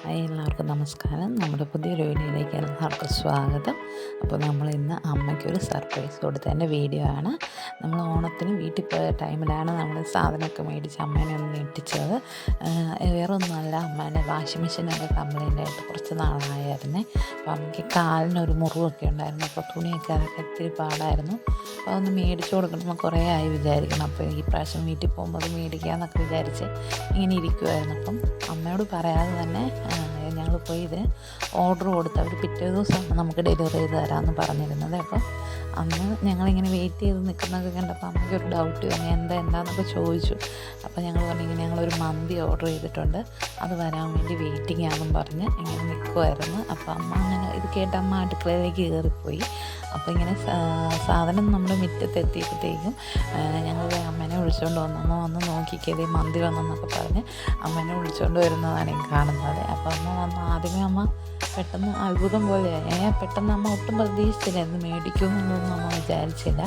Hi, എല്ലാവർക്കും നമസ്കാരം. നമ്മുടെ പുതിയൊരു വീഡിയോയിലേക്ക് എല്ലാവർക്കും സ്വാഗതം. അപ്പോൾ നമ്മൾ ഇന്ന് അമ്മയ്ക്കൊരു സർപ്രൈസ് കൊടുത്തതിൻ്റെ വീഡിയോ ആണ്. നമ്മൾ ഓണത്തിന് വീട്ടിൽ പോയ ടൈമിലാണ് നമ്മൾ സാധനമൊക്കെ മേടിച്ച് അമ്മേനെ ഒന്ന് ഞെട്ടിച്ചത്. വേറെ ഒന്നുമല്ല, അമ്മേനെ വാഷിംഗ് മെഷീനൊക്കെ കംപ്ലൈൻ്റ് ആയിട്ട് കുറച്ച് നാളായിരുന്നേ. അപ്പോൾ അമ്മയ്ക്ക് കാലിനൊരു മുറിവൊക്കെ ഉണ്ടായിരുന്നു. അപ്പോൾ തുണിയൊക്കെ അതൊക്കെ ഇത്തിരി പാടായിരുന്നു. അപ്പോൾ അതൊന്ന് മേടിച്ചു കൊടുക്കണം കുറേ ആയി വിചാരിക്കണം. അപ്പോൾ ഈ പ്രാവശ്യം വീട്ടിൽ പോകുമ്പോൾ അത് മേടിക്കാമെന്നൊക്കെ വിചാരിച്ച് ഇങ്ങനെ ഇരിക്കുമായിരുന്നു. അപ്പം അമ്മയോട് പറയാതെ തന്നെ ഞങ്ങൾ പോയി ഇത് ഓർഡർ കൊടുത്ത് അവർ പിറ്റേ ദിവസമാണ് നമുക്ക് ഡെലിവറി ചെയ്ത് തരാമെന്ന് പറഞ്ഞിരുന്നത്. അപ്പോൾ അന്ന് ഞങ്ങളിങ്ങനെ വെയിറ്റ് ചെയ്ത് നിൽക്കുന്നതൊക്കെ കണ്ടപ്പോൾ അമ്മയ്ക്കൊരു ഡൗട്ട് വന്നു, എന്താണെന്നൊക്കെ ചോദിച്ചു. അപ്പോൾ ഞങ്ങൾ പറഞ്ഞു ഇങ്ങനെ ഞങ്ങളൊരു മന്തി ഓർഡർ ചെയ്തിട്ടുണ്ട്, അത് വരാൻ വേണ്ടി വെയിറ്റിംഗ് ആണെന്നും പറഞ്ഞ് ഇങ്ങനെ നിൽക്കുമായിരുന്നു. അപ്പോൾ അമ്മ അങ്ങനെ ഇത് കേട്ട് അമ്മ അടുക്കളയിലേക്ക് കയറിപ്പോയി. അപ്പോൾ ഇങ്ങനെ സാധനം നമ്മുടെ മുറ്റത്തെത്തിയപ്പോഴത്തേക്കും ഞങ്ങൾ അമ്മേനെ വിളിച്ചുകൊണ്ട് വന്ന് നോക്കിക്കതേ മന്തി വന്നെന്നൊക്കെ പറഞ്ഞ് അമ്മേനെ വിളിച്ചുകൊണ്ട് വരുന്നതാണ് ഈ കാണുന്നത്. അപ്പോൾ അമ്മ വന്ന് ആദ്യമേ അമ്മ പെട്ടെന്ന് അത്ഭുതം പോലെയായി. പെട്ടെന്ന് അമ്മ ഒട്ടും പ്രതീക്ഷിച്ചില്ല, എന്ത് മേടിക്കുമെന്നൊന്നും അമ്മ വിചാരിച്ചില്ല.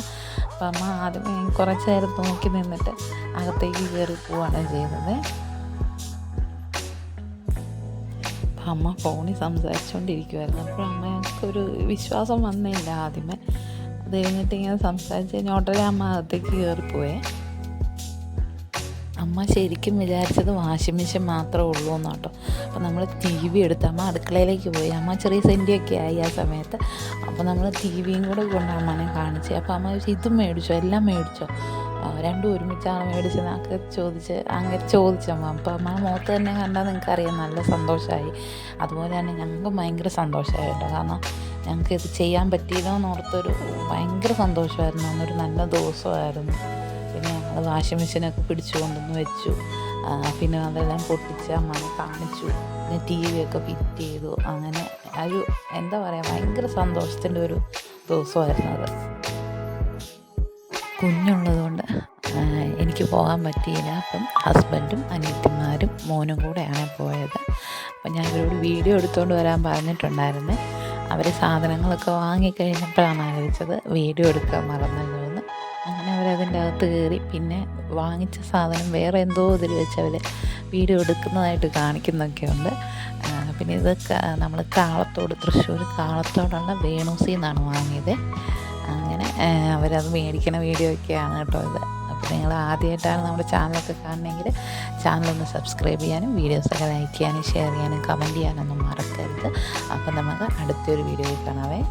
അപ്പം അമ്മ ആദ്യമേ കുറച്ച് നേരം നോക്കി നിന്നിട്ട് അകത്തേക്ക് കയറി പോവുകയാണ് ചെയ്തത്. അമ്മ ഫോണിൽ സംസാരിച്ചുകൊണ്ടിരിക്കുമായിരുന്നു. അപ്പോൾ അമ്മയ്ക്കൊരു വിശ്വാസം വന്നില്ല ആദ്യമേ. അത് കഴിഞ്ഞിട്ട് ഇങ്ങനെ സംസാരിച്ച് കഴിഞ്ഞാൽ ഉടനെ അമ്മ അകത്തേക്ക് കയറിപ്പോയേ. അമ്മ ശരിക്കും വിചാരിച്ചത് വാഷിംഗ് മെഷീൻ മാത്രമേ ഉള്ളൂ എന്നാട്ടോ. അപ്പോൾ നമ്മൾ ടി വി എടുത്ത് അമ്മ അടുക്കളയിലേക്ക് പോയി. അമ്മ ചെറിയ സെൻറ്റിയൊക്കെ ആയി ആ സമയത്ത്. അപ്പോൾ നമ്മൾ ടി വിയും കൂടെ കൊണ്ട് അമ്മനെ കാണിച്ച്. അപ്പോൾ അമ്മ ചോദിച്ചു, ഇതും മേടിച്ചോ, എല്ലാം മേടിച്ചോ, രണ്ടും ഒരുമിച്ചാണ് മേടിച്ചതെന്നൊക്കെ അങ്ങനെ ചോദിച്ചമ്മ. അപ്പോൾ അമ്മ മുഖത്ത് തന്നെ കണ്ടാൽ നിങ്ങൾക്കറിയാം നല്ല സന്തോഷമായി. അതുപോലെ തന്നെ ഞങ്ങൾക്ക് ഭയങ്കര സന്തോഷമായി കേട്ടോ. കാരണം ഞങ്ങൾക്ക് ഇത് ചെയ്യാൻ പറ്റിയല്ലോ എന്നോർത്തൊരു ഭയങ്കര സന്തോഷമായിരുന്നു. അന്നൊരു നല്ല ദിവസമായിരുന്നു. പിന്നെ ഞങ്ങൾ വാഷിംഗ് മെഷീനൊക്കെ പിടിച്ചു കൊണ്ടുവന്ന് വെച്ചു. പിന്നെ അതെല്ലാം പൊട്ടിച്ച് അമ്മനെ കാണിച്ചു. പിന്നെ ടി വിയൊക്കെ ഫിറ്റ് ചെയ്തു. അങ്ങനെ ഒരു എന്താ പറയുക, ഭയങ്കര സന്തോഷത്തിൻ്റെ ഒരു ദിവസമായിരുന്നു അത്. കുഞ്ഞുള്ളതുകൊണ്ട് എനിക്ക് പോകാൻ പറ്റിയില്ല. അപ്പം ഹസ്ബൻഡും അനിയത്തിമാരും മോനും കൂടെയാണ് പോയത്. അപ്പം ഞാൻ ഇവരോട് വീഡിയോ എടുത്തുകൊണ്ട് വരാൻ പറഞ്ഞിട്ടുണ്ടായിരുന്നു. അവർ സാധനങ്ങളൊക്കെ വാങ്ങിക്കഴിഞ്ഞപ്പോഴാണ് ആലോചിച്ചത് വീഡിയോ എടുക്കാൻ മറന്നല്ലോ എന്ന്. അങ്ങനെ അവരതിൻ്റെ അകത്ത് കയറി പിന്നെ വാങ്ങിച്ച സാധനം വേറെ എന്തോ ഇതിൽ വെച്ച് അവർ വീഡിയോ എടുക്കുന്നതായിട്ട് കാണിക്കുന്നൊക്കെ ഉണ്ട്. പിന്നെ ഇത് നമ്മൾ തൃശ്ശൂർ കാളത്തോടുള്ള വേണൂസിൽ നിന്നാണ് വാങ്ങിയത്. അങ്ങനെ അവരത് മേടിക്കുന്ന വീഡിയോ ഒക്കെയാണ് കേട്ടോ ഇത്. അപ്പോൾ നിങ്ങൾ ആദ്യമായിട്ടാണ് നമ്മുടെ ചാനലൊക്കെ കാണണമെങ്കിൽ ചാനലൊന്ന് സബ്സ്ക്രൈബ് ചെയ്യാനും വീഡിയോസൊക്കെ ലൈക്ക് ചെയ്യാനും ഷെയർ ചെയ്യാനും കമൻറ്റ് ചെയ്യാനൊന്നും മറക്കരുത്. അപ്പോൾ നമുക്ക് അടുത്തൊരു വീഡിയോയിൽ കാണാവേ.